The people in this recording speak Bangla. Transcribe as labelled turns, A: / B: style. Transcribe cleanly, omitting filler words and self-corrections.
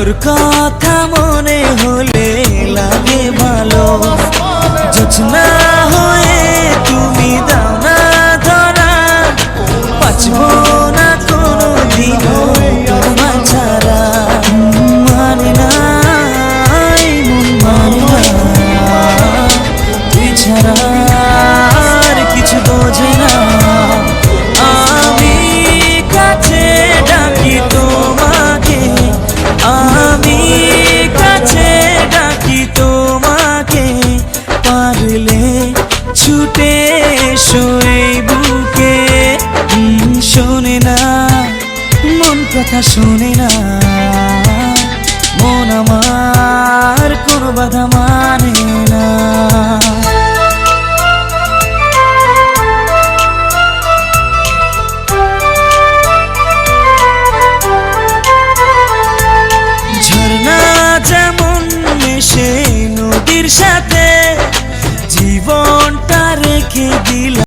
A: তোর কথা মনে হলে লাগে ভালো, জোছনা হয়ে তুমি দাও না ধরা, বাঁচবো না কোনো দিনও তোমার ছাড়া। মানে না মন মানে না, তুই ছাড়া আর কিছু বোঝে না। আমি কাছে ডাকি তোমাকে, আমি কাছে ডাকি তোমাকে, পারলে ছুটে এসো এই বুকে। শোনে না মন কথা, শোনে না মন আমার কোনো বাধা মানে না। ঝর্ণা যেমন মিশে নদীর সাথে, জীবনটা রেখে দিলাম